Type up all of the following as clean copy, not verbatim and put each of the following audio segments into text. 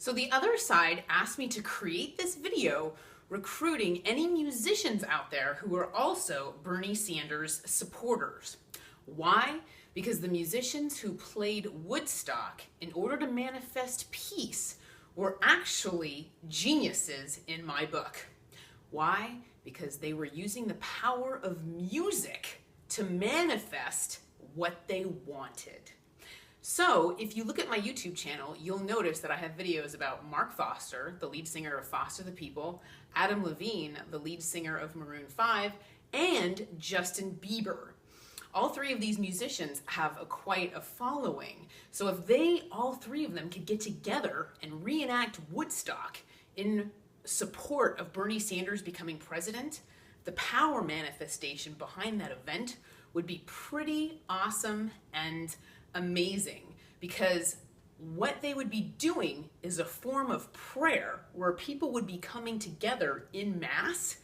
So the other side asked me to create this video recruiting any musicians out there who are also Bernie Sanders supporters. Why? Because the musicians who played Woodstock in order to manifest peace were actually geniuses in my book. Why? Because they were using the power of music to manifest what they wanted. So if you look at my YouTube channel, you'll notice that I have videos about Mark Foster, the lead singer of Foster the People, Adam Levine, the lead singer of Maroon 5, and Justin Bieber. All three of these musicians have quite a following. So if all three of them could get together and reenact Woodstock in support of Bernie Sanders becoming president, the power manifestation behind that event would be pretty awesome and amazing, because what they would be doing is a form of prayer where people would be coming together in mass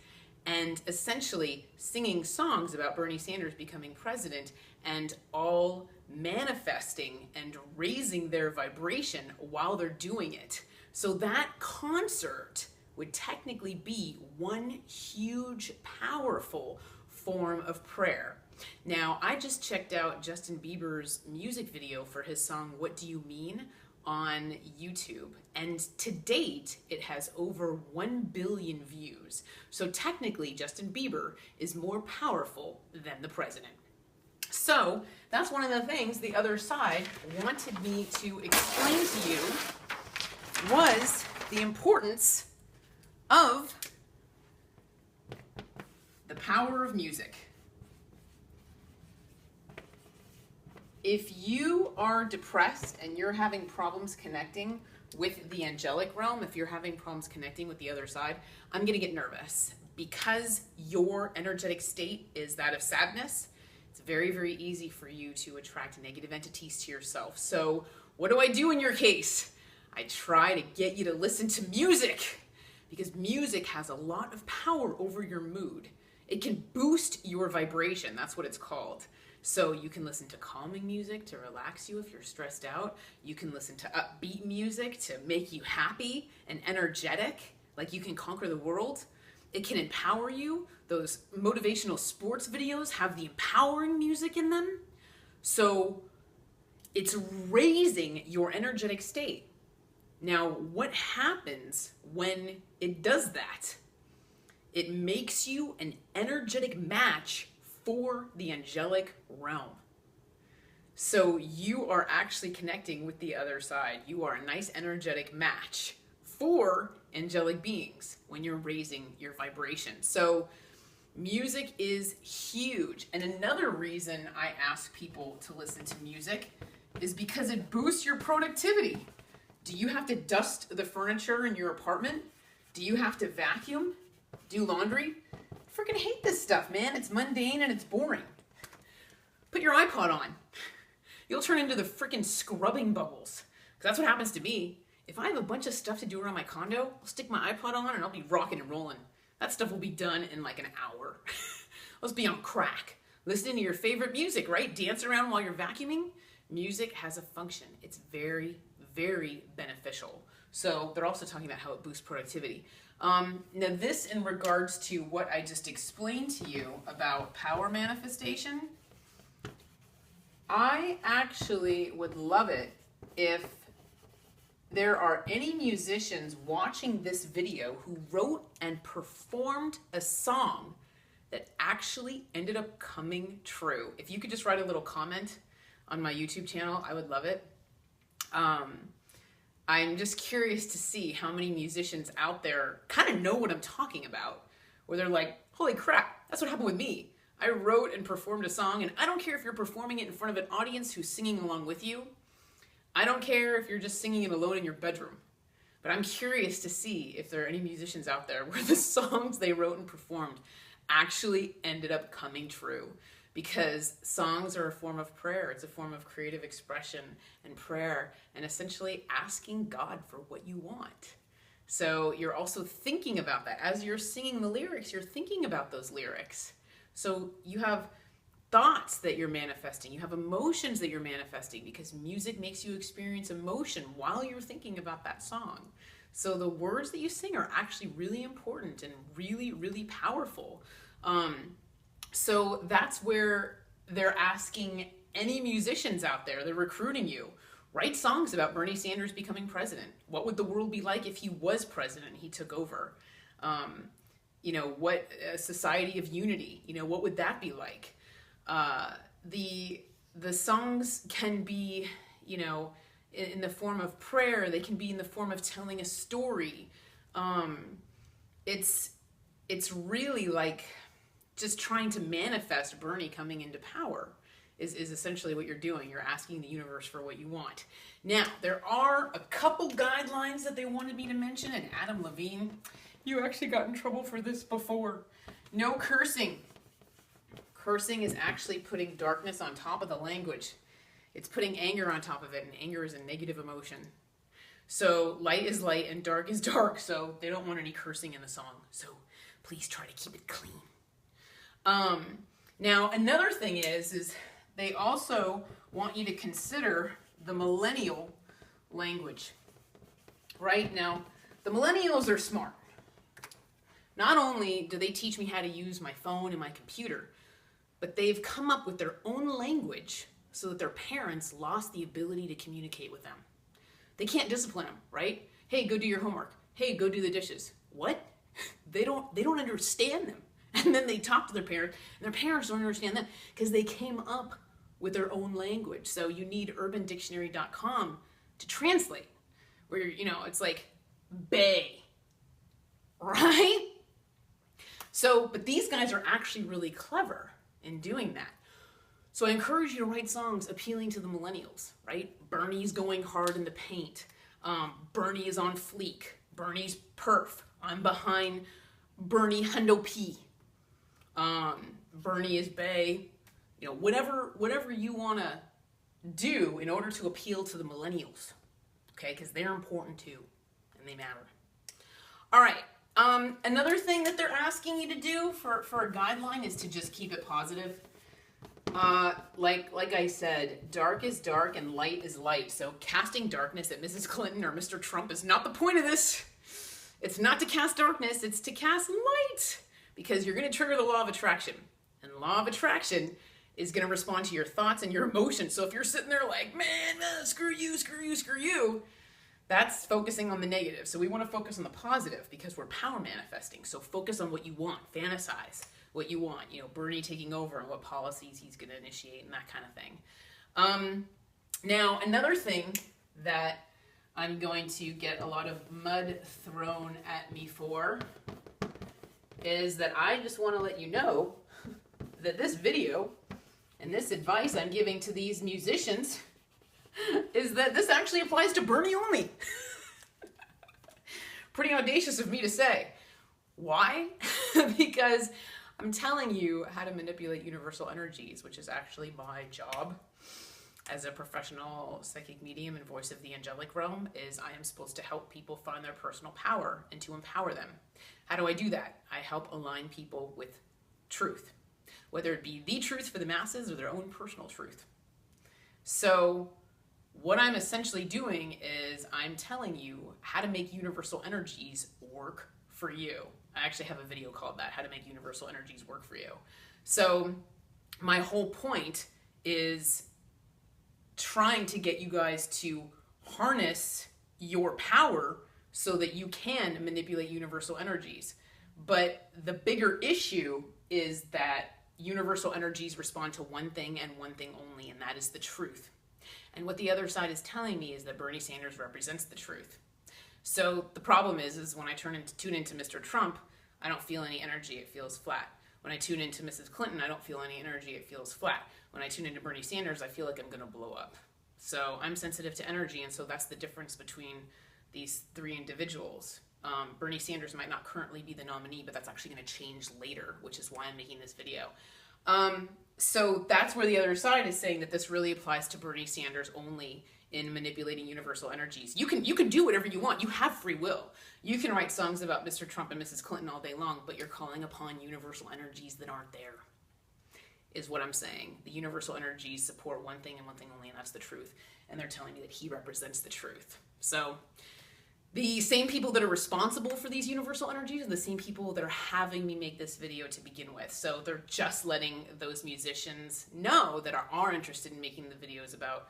and essentially singing songs about Bernie Sanders becoming president and all manifesting and raising their vibration while they're doing it. So that concert would technically be one huge, powerful form of prayer. Now, I just checked out Justin Bieber's music video for his song, What Do You Mean? On YouTube, and to date it has over 1 billion views. So technically Justin Bieber is more powerful than the president. So that's one of the things the other side wanted me to explain to you, was the importance of the power of music. If you are depressed and you're having problems connecting with the angelic realm, if you're having problems connecting with the other side, I'm going to get nervous. Because your energetic state is that of sadness, it's very, very easy for you to attract negative entities to yourself. So what do I do in your case? I try to get you to listen to music, because music has a lot of power over your mood. It can boost your vibration. That's what it's called. So you can listen to calming music to relax you if you're stressed out. You can listen to upbeat music to make you happy and energetic, like you can conquer the world. It can empower you. Those motivational sports videos have the empowering music in them. So it's raising your energetic state. Now, what happens when it does that? It makes you an energetic match for the angelic realm. So you are actually connecting with the other side. You are a nice energetic match for angelic beings when you're raising your vibration. So music is huge. And another reason I ask people to listen to music is because it boosts your productivity. Do you have to dust the furniture in your apartment? Do you have to vacuum? Do laundry? I freaking hate this stuff, man. It's mundane and it's boring. Put your iPod on. You'll turn into the freaking scrubbing bubbles. Because that's what happens to me. If I have a bunch of stuff to do around my condo, I'll stick my iPod on and I'll be rocking and rolling. That stuff will be done in like an hour. Let's be on crack. Listening to your favorite music, right? Dance around while you're vacuuming. Music has a function. It's very, very beneficial. So they're also talking about how it boosts productivity. Now this in regards to what I just explained to you about power manifestation, I actually would love it if there are any musicians watching this video who wrote and performed a song that actually ended up coming true. If you could just write a little comment on my YouTube channel, I would love it. I'm just curious to see how many musicians out there kind of know what I'm talking about, where they're like, holy crap, that's what happened with me. I wrote and performed a song, and I don't care if you're performing it in front of an audience who's singing along with you. I don't care if you're just singing it alone in your bedroom. But I'm curious to see if there are any musicians out there where the songs they wrote and performed actually ended up coming true. Because songs are a form of prayer. It's a form of creative expression and prayer, and essentially asking God for what you want. So you're also thinking about that. As you're singing the lyrics, you're thinking about those lyrics. So you have thoughts that you're manifesting. You have emotions that you're manifesting because music makes you experience emotion while you're thinking about that song. So the words that you sing are actually really important and really, really powerful. So that's where they're asking any musicians out there, they're recruiting you. Write songs about Bernie Sanders becoming president. What would the world be like if he was president and he took over? What a society of unity, what would that be like? The songs can be, in the form of prayer. They can be in the form of telling a story. It's really like just trying to manifest Bernie coming into power is essentially what you're doing. You're asking the universe for what you want. Now, there are a couple guidelines that they wanted me to mention, and Adam Levine, you actually got in trouble for this before. No cursing. Cursing is actually putting darkness on top of the language. It's putting anger on top of it, and anger is a negative emotion. So light is light and dark is dark, so they don't want any cursing in the song. So please try to keep it clean. Now, another thing is they also want you to consider the millennial language. Right? Now, the millennials are smart. Not only do they teach me how to use my phone and my computer, but they've come up with their own language so that their parents lost the ability to communicate with them. They can't discipline them, right? Hey, go do your homework. Hey, go do the dishes. What? They don't understand them. And then they talk to their parents, and their parents don't understand them because they came up with their own language. So you need urbandictionary.com to translate, where, it's like bay, right? So, but these guys are actually really clever in doing that. So I encourage you to write songs appealing to the millennials, right? Bernie's going hard in the paint. Bernie is on fleek. Bernie's perf. I'm behind Bernie Hundo P. Bernie is bae. Whatever you want to do in order to appeal to the millennials, okay? Because they're important too, and they matter. All right. Another thing that they're asking you to do for a guideline is to just keep it positive. Like I said, dark is dark and light is light. So casting darkness at Mrs. Clinton or Mr. Trump is not the point of this. It's not to cast darkness, it's to cast light. Because you're going to trigger the law of attraction. And the law of attraction is going to respond to your thoughts and your emotions. So if you're sitting there like, man, screw you, that's focusing on the negative. So we want to focus on the positive because we're power manifesting. So focus on what you want. Fantasize what you want. Bernie taking over and what policies he's going to initiate and that kind of thing. Now, another thing that I'm going to get a lot of mud thrown at me for is that I just want to let you know that this video and this advice I'm giving to these musicians is that this actually applies to Bernie only. Pretty audacious of me to say. Why? Because I'm telling you how to manipulate universal energies, which is actually my job as a professional psychic medium and voice of the angelic realm, is I am supposed to help people find their personal power and to empower them. How do I do that? I help align people with truth, whether it be the truth for the masses or their own personal truth. So what I'm essentially doing is I'm telling you how to make universal energies work for you. I actually have a video called that, How to Make Universal Energies Work for You. So my whole point is trying to get you guys to harness your power so that you can manipulate universal energies. But the bigger issue is that universal energies respond to one thing and one thing only, and that is the truth. And what the other side is telling me is that Bernie Sanders represents the truth. So the problem is when I tune into Mr. Trump, I don't feel any energy, it feels flat. When I tune into Mrs. Clinton, I don't feel any energy, it feels flat. When I tune into Bernie Sanders, I feel like I'm going to blow up. So I'm sensitive to energy, and so that's the difference between these three individuals. Bernie Sanders might not currently be the nominee, but that's actually going to change later, which is why I'm making this video. So that's where the other side is saying that this really applies to Bernie Sanders only in manipulating universal energies. You can do whatever you want. You have free will. You can write songs about Mr. Trump and Mrs. Clinton all day long, but you're calling upon universal energies that aren't there. is what I'm saying. The universal energies support one thing and one thing only, and that's the truth. And they're telling me that he represents the truth. So the same people that are responsible for these universal energies are the same people that are having me make this video to begin with. So they're just letting those musicians know that are interested in making the videos about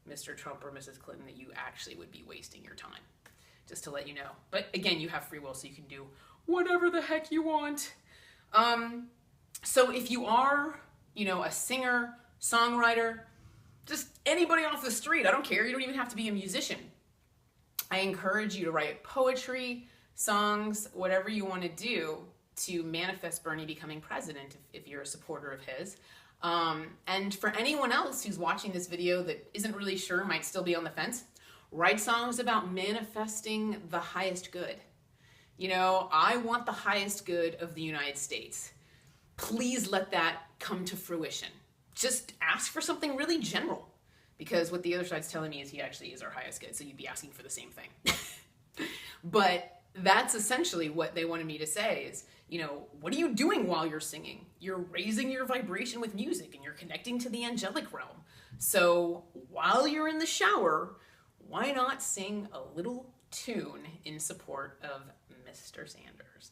Mr. Trump or Mrs. Clinton that you actually would be wasting your time. Just to let you know. But again, you have free will, so you can do whatever the heck you want. So if you are, a singer, songwriter, just anybody off the street, I don't care, you don't even have to be a musician. I encourage you to write poetry, songs, whatever you want to do to manifest Bernie becoming president if you're a supporter of his. And for anyone else who's watching this video that isn't really sure, might still be on the fence, write songs about manifesting the highest good. I want the highest good of the United States. Please let that come to fruition. Just ask for something really general, because what the other side's telling me is he actually is our highest good, so you'd be asking for the same thing. But that's essentially what they wanted me to say is, what are you doing while you're singing? You're raising your vibration with music and you're connecting to the angelic realm. So while you're in the shower, why not sing a little tune in support of Mr. Sanders?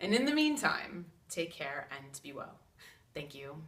And in the meantime, take care and be well. Thank you.